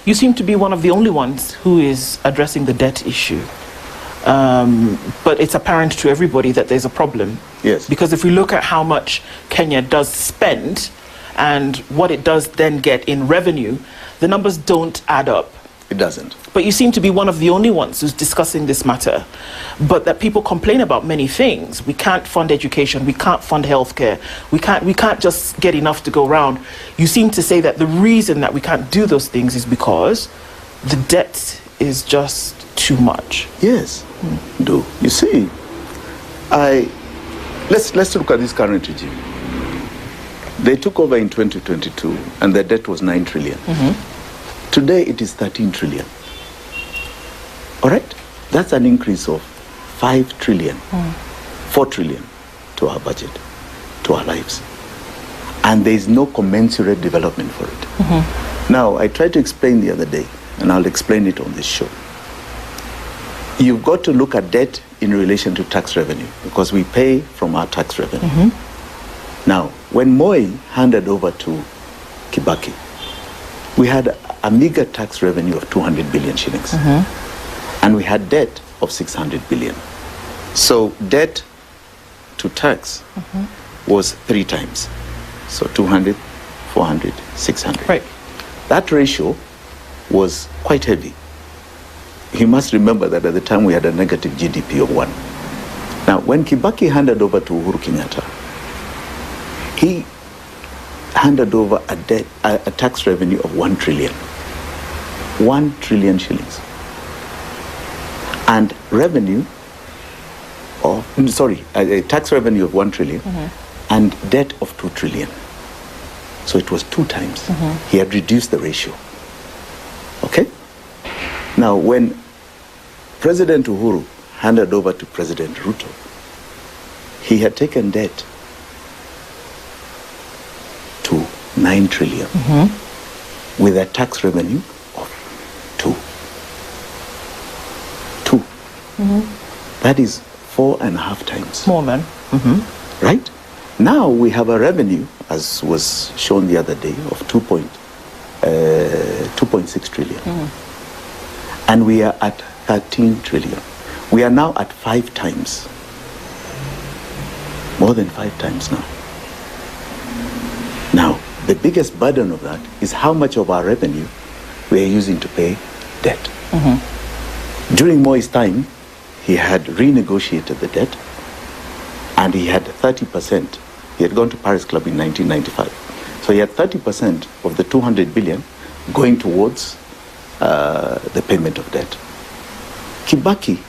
You seem to be one of the only ones who is addressing the debt issue. But it's apparent to everybody that there's a problem. Yes. Because if we look at how much Kenya does spend and what it does then get in revenue, the numbers don't add up. It doesn't. But you seem to be one of the only ones who's discussing this matter. But that people complain about many things. We can't fund education. We can't fund healthcare. We can't just get enough to go around. You seem to say that the reason that we can't do those things is because the debt is just too much. Yes. Do you see? Let's look at this current regime. They took over in 2022, and the debt was 9 trillion. Today it is 13 trillion. All right? That's an increase of 5 trillion, 4 trillion to our budget, to our lives. And there is no commensurate development for it. Now, I tried to explain the other day, and I'll explain it on this show. You've got to look at debt in relation to tax revenue, because we pay from our tax revenue. Now, when Moi handed over to Kibaki, we had a meager tax revenue of 200 billion shillings. And we had debt of 600 billion. So debt to tax was 3 times. So 200, 400, 600. Right. That ratio was quite heavy. You must remember that at the time we had a negative GDP of 1. Now, when Kibaki handed over to Uhuru Kenyatta, he handed over a tax revenue of 1 trillion. 1 trillion shillings. And revenue of, a tax revenue of 1 trillion and debt of 2 trillion. So it was 2 times. He had reduced the ratio. Okay? Now, when President Uhuru handed over to President Ruto, he had taken debt to 9 trillion with a tax revenue of 2. That is 4.5 times. More, man. Right? Now we have a revenue, as was shown the other day, of 2.6 trillion. And we are at 13 trillion. We are now at 5 times. More than 5 times now. Now, the biggest burden of that is how much of our revenue we are using to pay debt. During Moi's time, he had renegotiated the debt, and he had 30%. He had gone to Paris Club in 1995. So he had 30% of the 200 billion going towards the payment of debt. Kibaki,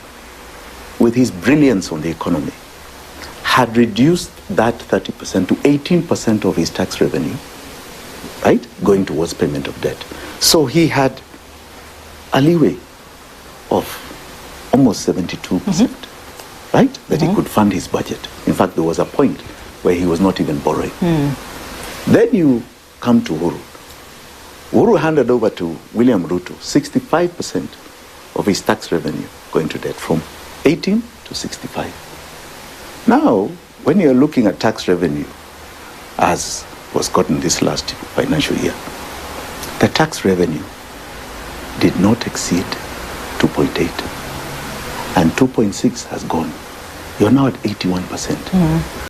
with his brilliance on the economy, had reduced that 30% to 18% of his tax revenue, right, going towards payment of debt. So he had a leeway of almost 72%, right, that he could fund his budget. In fact, there was a point where he was not even borrowing. Then you come to Uhuru. Uhuru handed over to William Ruto 65% of his tax revenue going to debt, from 18 to 65. Now, when you're looking at tax revenue, as was gotten this last financial year, the tax revenue did not exceed 2.8. And 2.6 has gone. You're now at 81%.